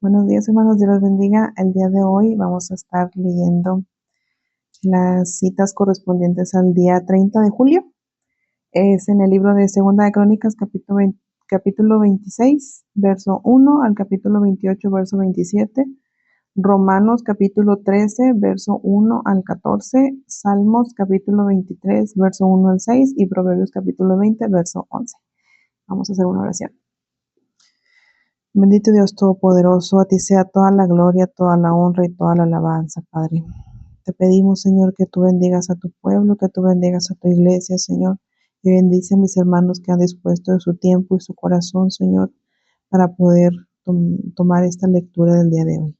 Buenos días, hermanos, Dios los bendiga. El día de hoy vamos a estar leyendo las citas correspondientes al día 30 de julio. Es en el libro de Segunda de Crónicas, capítulo 26, verso 1 al capítulo 28, verso 27. Romanos, capítulo 13, verso 1 al 14. Salmos, capítulo 23, verso 1 al 6. Y Proverbios, capítulo 20, verso 11. Vamos a hacer una oración. Bendito Dios Todopoderoso, a ti sea toda la gloria, toda la honra y toda la alabanza, Padre. Te pedimos, Señor, que tú bendigas a tu pueblo, que tú bendigas a tu iglesia, Señor, y bendice a mis hermanos que han dispuesto de su tiempo y su corazón, Señor, para poder tomar esta lectura del día de hoy.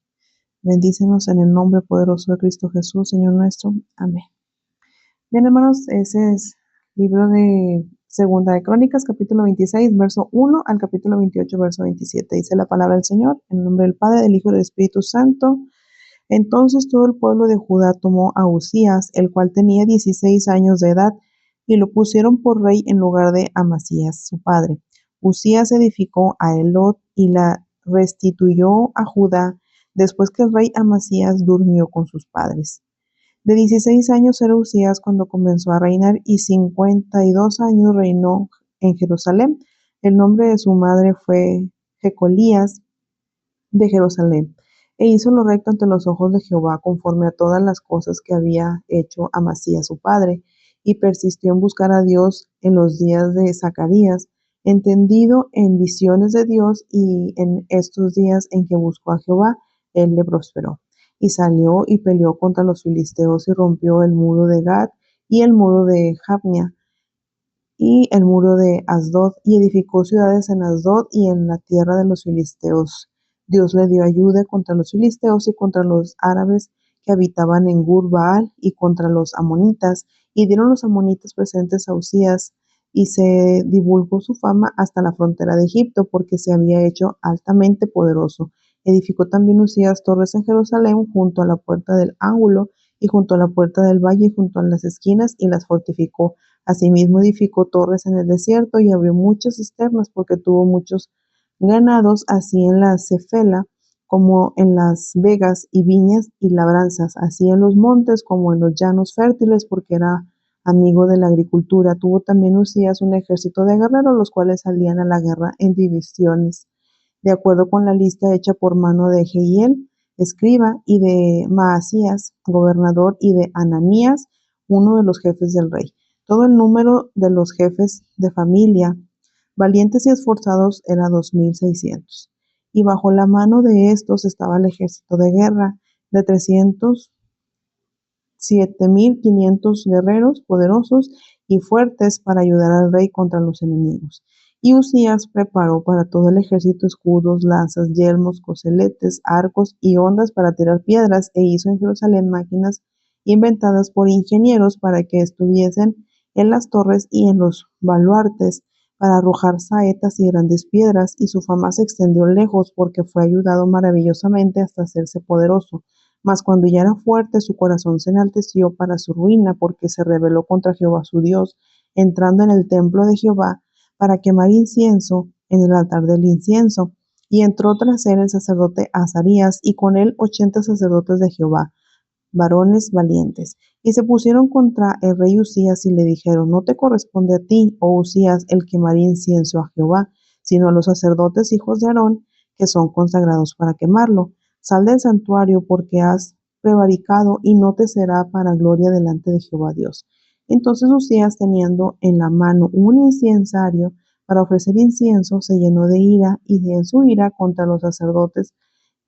Bendícenos en el nombre poderoso de Cristo Jesús, Señor nuestro. Amén. Bien, hermanos, ese es libro de Segunda de Crónicas, capítulo 26, verso 1 al capítulo 28, verso 27. Dice la palabra del Señor, en el nombre del Padre, del Hijo y del Espíritu Santo. Entonces todo el pueblo de Judá tomó a Uzías, el cual tenía 16 años de edad, y lo pusieron por rey en lugar de Amasías, su padre. Uzías edificó a Elot y la restituyó a Judá, después que el rey Amasías durmió con sus padres. De 16 años era Uzías cuando comenzó a reinar, y 52 años reinó en Jerusalén. El nombre de su madre fue Jecolías de Jerusalén, e hizo lo recto ante los ojos de Jehová, conforme a todas las cosas que había hecho Amasías su padre, y persistió en buscar a Dios en los días de Zacarías, entendido en visiones de Dios, y en estos días en que buscó a Jehová, él le prosperó. Y salió y peleó contra los filisteos, y rompió el muro de Gad, y el muro de Jabnia, y el muro de Asdod, y edificó ciudades en Asdod y en la tierra de los filisteos. Dios le dio ayuda contra los filisteos y contra los árabes que habitaban en Gur-Baal, y contra los amonitas, y dieron los amonitas presentes a Uzías, y se divulgó su fama hasta la frontera de Egipto, porque se había hecho altamente poderoso. Edificó también Uzías torres en Jerusalén, junto a la puerta del ángulo, y junto a la puerta del valle, y junto a las esquinas, y las fortificó. Asimismo edificó torres en el desierto, y abrió muchas cisternas, porque tuvo muchos ganados, así en la Cefela como en las vegas, y viñas y labranzas, así en los montes como en los llanos fértiles, porque era amigo de la agricultura. Tuvo también Uzías un ejército de guerreros, los cuales salían a la guerra en divisiones, de acuerdo con la lista hecha por mano de Jehiel, escriba, y de Maasías, gobernador, y de Ananías, uno de los jefes del rey. Todo el número de los jefes de familia, valientes y esforzados, era 2600. Y bajo la mano de estos estaba el ejército de guerra de 7500 guerreros poderosos y fuertes para ayudar al rey contra los enemigos. Y Uzías preparó para todo el ejército escudos, lanzas, yelmos, coseletes, arcos y hondas para tirar piedras, e hizo en Jerusalén máquinas inventadas por ingenieros para que estuviesen en las torres y en los baluartes, para arrojar saetas y grandes piedras, y su fama se extendió lejos, porque fue ayudado maravillosamente hasta hacerse poderoso. Mas cuando ya era fuerte, su corazón se enalteció para su ruina, porque se rebeló contra Jehová su Dios, entrando en el templo de Jehová para quemar incienso en el altar del incienso. Y entró tras él el sacerdote Azarías, y con él 80 sacerdotes de Jehová, varones valientes. Y se pusieron contra el rey Uzías, y le dijeron: no te corresponde a ti, oh Uzías, el quemar incienso a Jehová, sino a los sacerdotes hijos de Aarón, que son consagrados para quemarlo. Sal del santuario, porque has prevaricado, y no te será para gloria delante de Jehová Dios. Entonces Uzías, teniendo en la mano un incensario para ofrecer incienso, se llenó de ira, y en su ira contra los sacerdotes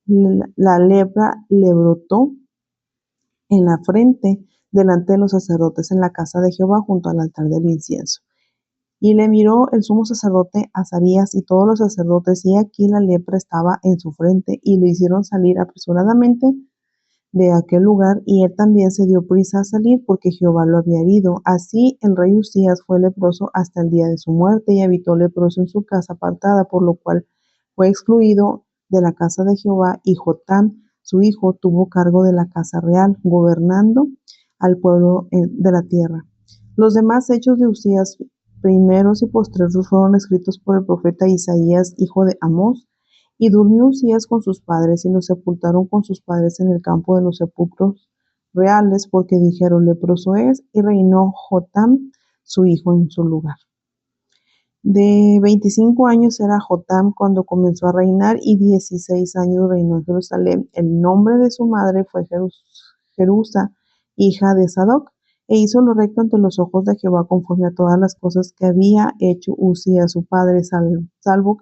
la lepra le brotó en la frente delante de los sacerdotes en la casa de Jehová, junto al altar del incienso. Y le miró el sumo sacerdote Azarías y todos los sacerdotes, y aquí la lepra estaba en su frente, y le hicieron salir apresuradamente de aquel lugar, y él también se dio prisa a salir, porque Jehová lo había herido. Así el rey Uzías fue leproso hasta el día de su muerte, y habitó leproso en su casa apartada, por lo cual fue excluido de la casa de Jehová, y Jotam, su hijo, tuvo cargo de la casa real, gobernando al pueblo de la tierra. Los demás hechos de Uzías, primeros y postreros, fueron escritos por el profeta Isaías, hijo de Amós, Y durmió Usías con sus padres, y lo sepultaron con sus padres en el campo de los sepulcros reales, porque dijeron: leproso es, y reinó Jotam, su hijo, en su lugar. De 25 años era Jotam cuando comenzó a reinar, y 16 años reinó en Jerusalén. El nombre de su madre fue Jerusa, hija de Sadoc, e hizo lo recto ante los ojos de Jehová, conforme a todas las cosas que había hecho Usías su padre, salvo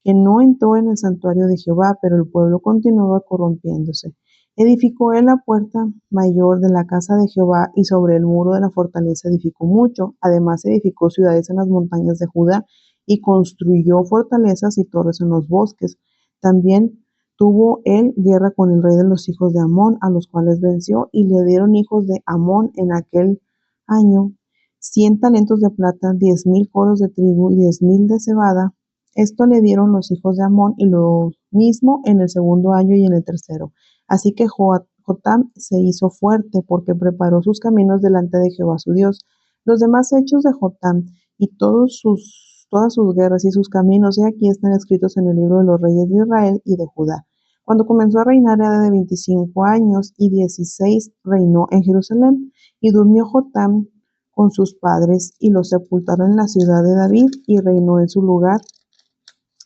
que no entró en el santuario de Jehová, pero el pueblo continuaba corrompiéndose. Edificó él la puerta mayor de la casa de Jehová, y sobre el muro de la fortaleza edificó mucho. Además edificó ciudades en las montañas de Judá, y construyó fortalezas y torres en los bosques. También tuvo él guerra con el rey de los hijos de Amón, a los cuales venció, y le dieron hijos de Amón en aquel año 100 talentos de plata, 10,000 coros de trigo y 10,000 de cebada. Esto le dieron los hijos de Amón, y lo mismo en el segundo año y en el tercero. Así que Jotam se hizo fuerte, porque preparó sus caminos delante de Jehová su Dios. Los demás hechos de Jotam y todas sus guerras y sus caminos, y aquí están escritos en el libro de los reyes de Israel y de Judá. Cuando comenzó a reinar era de 25 años, y 16 reinó en Jerusalén. Y durmió Jotam con sus padres, y los sepultaron en la ciudad de David, y reinó en su lugar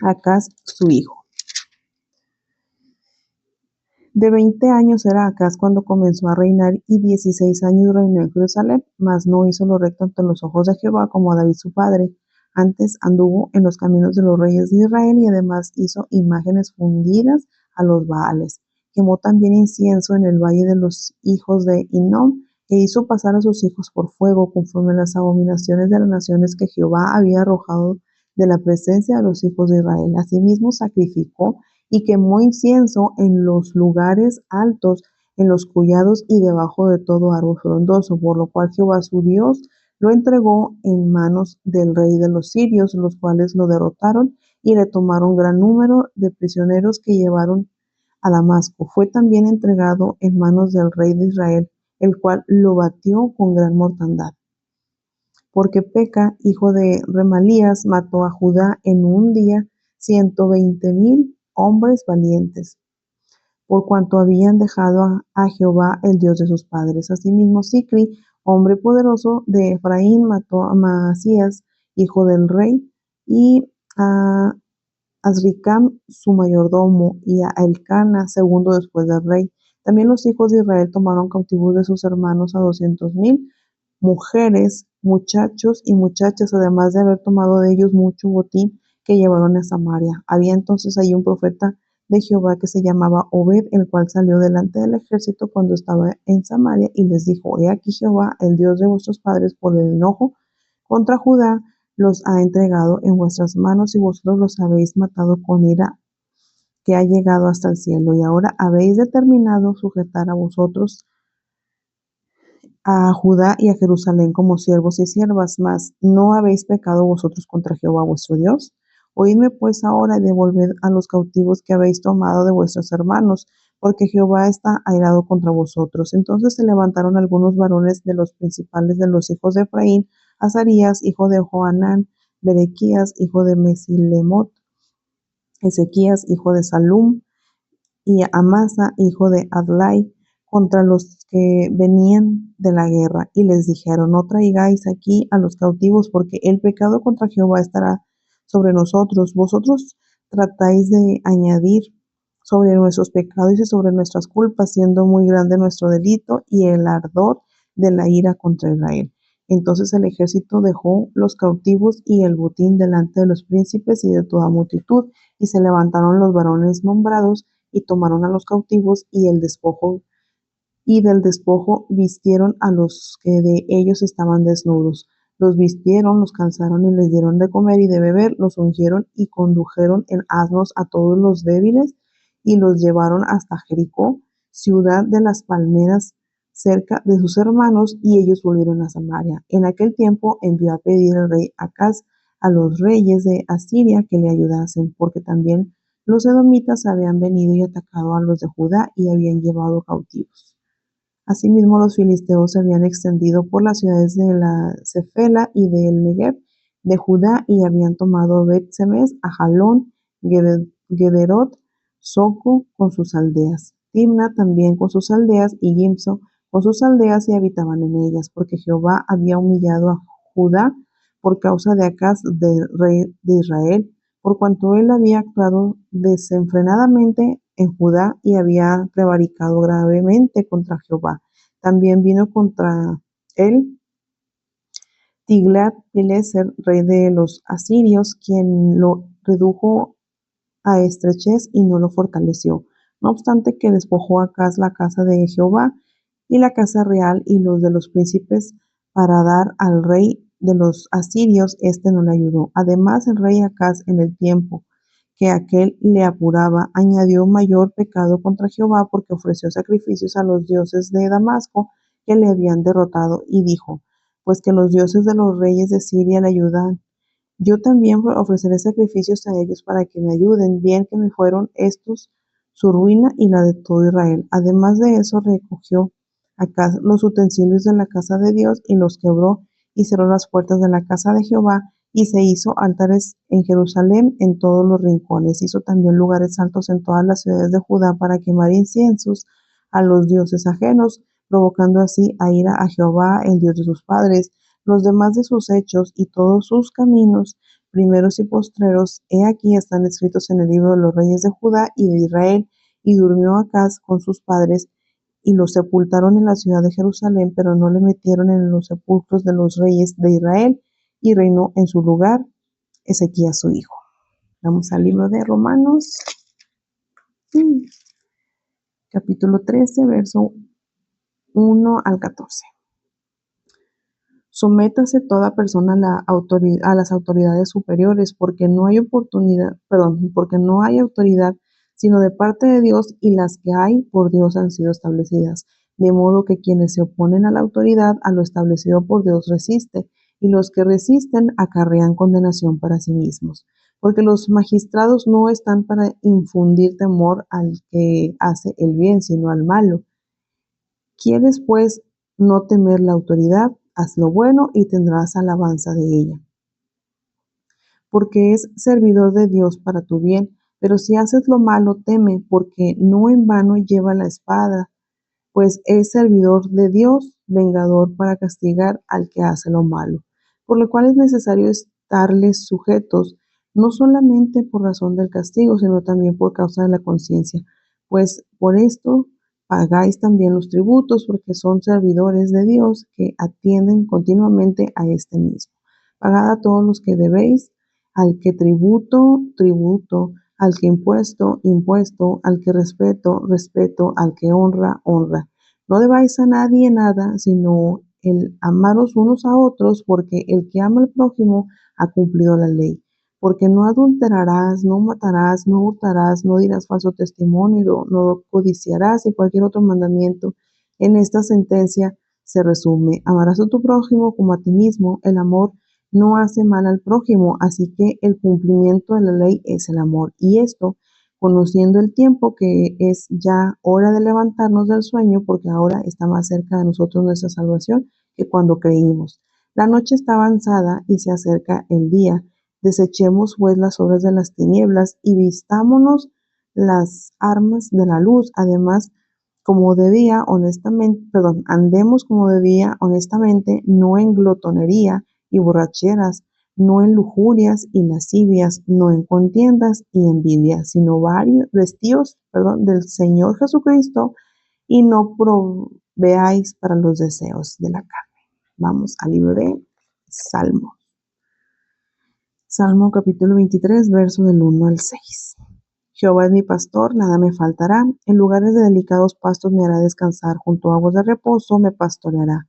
Acaz su hijo. De 20 años era Acaz cuando comenzó a reinar, y 16 años reinó en Jerusalén, mas no hizo lo recto ante los ojos de Jehová como David su padre. Antes anduvo en los caminos de los reyes de Israel, y además hizo imágenes fundidas a los Baales. Quemó también incienso en el valle de los hijos de Hinnom, e hizo pasar a sus hijos por fuego, conforme a las abominaciones de las naciones que Jehová había arrojado de la presencia de los hijos de Israel. Asimismo sacrificó y quemó incienso en los lugares altos, en los collados y debajo de todo árbol frondoso, por lo cual Jehová su Dios lo entregó en manos del rey de los sirios, los cuales lo derrotaron y le tomaron gran número de prisioneros que llevaron a Damasco. Fue también entregado en manos del rey de Israel, el cual lo batió con gran mortandad. Porque Peca, hijo de Remalías, mató a Judá en un día 120,000 hombres valientes, por cuanto habían dejado a Jehová, el Dios de sus padres. Asimismo, Sicri, hombre poderoso de Efraín, mató a Maasías, hijo del rey, y a Azricam, su mayordomo, y a Elcana, segundo después del rey. También los hijos de Israel tomaron cautivos de sus hermanos a 200,000 mujeres, muchachos y muchachas, además de haber tomado de ellos mucho botín que llevaron a Samaria. Había entonces allí un profeta de Jehová que se llamaba Obed, el cual salió delante del ejército cuando estaba en Samaria, y les dijo: He aquí Jehová, el Dios de vuestros padres, por el enojo contra Judá, los ha entregado en vuestras manos, y vosotros los habéis matado con ira que ha llegado hasta el cielo. Y ahora habéis determinado sujetar a vosotros a Judá y a Jerusalén como siervos y siervas, mas ¿no habéis pecado vosotros contra Jehová vuestro Dios? Oídme pues ahora, y devolved a los cautivos que habéis tomado de vuestros hermanos, porque Jehová está airado contra vosotros. Entonces se levantaron algunos varones de los principales de los hijos de Efraín: Azarías, hijo de Johanán; Berequías, hijo de Mesilemot; Ezequías, hijo de Salum; y Amasa, hijo de Adlai, contra los que venían de la guerra, y les dijeron: No traigáis aquí a los cautivos, porque el pecado contra Jehová estará sobre nosotros. Vosotros tratáis de añadir sobre nuestros pecados y sobre nuestras culpas, siendo muy grande nuestro delito y el ardor de la ira contra Israel. Entonces el ejército dejó los cautivos y el botín delante de los príncipes y de toda multitud, y se levantaron los varones nombrados y tomaron a los cautivos, y del despojo vistieron a los que de ellos estaban desnudos. Los vistieron, los calzaron y les dieron de comer y de beber, los ungieron y condujeron en asnos a todos los débiles, y los llevaron hasta Jericó, ciudad de las palmeras, cerca de sus hermanos, y ellos volvieron a Samaria. En aquel tiempo envió a pedir el rey Acaz a los reyes de Asiria que le ayudasen, porque también los edomitas habían venido y atacado a los de Judá y habían llevado cautivos. Asimismo, los filisteos se habían extendido por las ciudades de la Cefela y del Negev de Judá, y habían tomado Bet-Semes, Ajalón, Gederot, Soco con sus aldeas, Timna también con sus aldeas, y Gimzo con sus aldeas, y habitaban en ellas, porque Jehová había humillado a Judá por causa de Acaz, rey de Israel, por cuanto él había actuado desenfrenadamente en Judá y había prevaricado gravemente contra Jehová. También vino contra él Tiglat-Pileser, rey de los asirios, quien lo redujo a estrechez y no lo fortaleció. No obstante que despojó a Acaz la casa de Jehová y la casa real y los de los príncipes para dar al rey de los asirios, este no le ayudó. Además, el rey Acaz, en el tiempo que aquel le apuraba, añadió mayor pecado contra Jehová, porque ofreció sacrificios a los dioses de Damasco que le habían derrotado, y dijo: pues que los dioses de los reyes de Siria le ayudan, yo también ofreceré sacrificios a ellos para que me ayuden, bien que me fueron estos su ruina y la de todo Israel. Además de eso, recogió acá los utensilios de la casa de Dios y los quebró, y cerró las puertas de la casa de Jehová, y se hizo altares en Jerusalén en todos los rincones. Hizo también lugares altos en todas las ciudades de Judá para quemar inciensos a los dioses ajenos, provocando así a ira a Jehová, el Dios de sus padres. Los demás de sus hechos y todos sus caminos, primeros y postreros, he aquí están escritos en el libro de los reyes de Judá y de Israel. Y durmió Acaz con sus padres, y lo sepultaron en la ciudad de Jerusalén, pero no le metieron en los sepulcros de los reyes de Israel, y reinó en su lugar Ezequías su hijo. Vamos al libro de Romanos, capítulo 13, verso 1 al 14. Sométase toda persona a las autoridades superiores, porque no hay porque no hay autoridad sino de parte de Dios, y las que hay por Dios han sido establecidas. De modo que quienes se oponen a la autoridad, a lo establecido por Dios resiste, y los que resisten acarrean condenación para sí mismos. Porque los magistrados no están para infundir temor al que hace el bien, sino al malo. ¿Quieres, pues, no temer la autoridad? Haz lo bueno y tendrás alabanza de ella, porque es servidor de Dios para tu bien. Pero si haces lo malo, teme, porque no en vano lleva la espada, pues es servidor de Dios, vengador para castigar al que hace lo malo. Por lo cual es necesario estarles sujetos, no solamente por razón del castigo, sino también por causa de la conciencia, pues por esto pagáis también los tributos, porque son servidores de Dios que atienden continuamente a este mismo. Pagad a todos los que debéis, al que tributo, tributo, al que impuesto, impuesto, al que respeto, respeto, al que honra, honra. No debáis a nadie nada, sino el amaros unos a otros, porque el que ama al prójimo ha cumplido la ley. Porque no adulterarás, no matarás, no hurtarás, no dirás falso testimonio, no codiciarás, y cualquier otro mandamiento. En esta sentencia se resume: amarás a tu prójimo como a ti mismo. El amor no hace mal al prójimo, así que el cumplimiento de la ley es el amor. Y esto, conociendo el tiempo, que es ya hora de levantarnos del sueño, porque ahora está más cerca de nosotros nuestra salvación que cuando creímos. La noche está avanzada y se acerca el día. Desechemos pues las obras de las tinieblas y vistámonos las armas de la luz. Además, como debía honestamente, andemos como debía honestamente, no en glotonería y borracheras, no en lujurias y lascivias, no en contiendas y envidias, sino vestidos, del Señor Jesucristo, y no proveáis para los deseos de la carne. Vamos al libro de Salmo. Salmo capítulo 23, verso del 1 al 6. Jehová es mi pastor, nada me faltará. En lugares de delicados pastos me hará descansar, junto a aguas de reposo me pastoreará.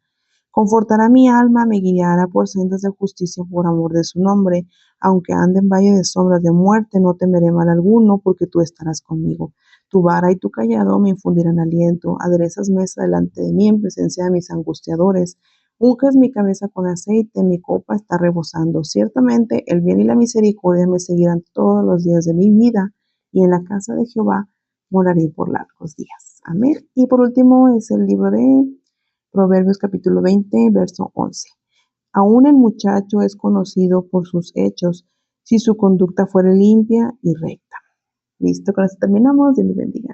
Confortará mi alma, me guiará por sendas de justicia por amor de su nombre. Aunque ande en valle de sombras de muerte, no temeré mal alguno, porque tú estarás conmigo. Tu vara y tu cayado me infundirán aliento. Aderezas mesa delante de mí en presencia de mis angustiadores. Unges mi cabeza con aceite, mi copa está rebosando. Ciertamente el bien y la misericordia me seguirán todos los días de mi vida, y en la casa de Jehová moraré por largos días. Amén. Y por último es el libro de Proverbios capítulo 20, verso 11. Aún el muchacho es conocido por sus hechos, si su conducta fuere limpia y recta. Listo, con eso terminamos. Dios los bendiga.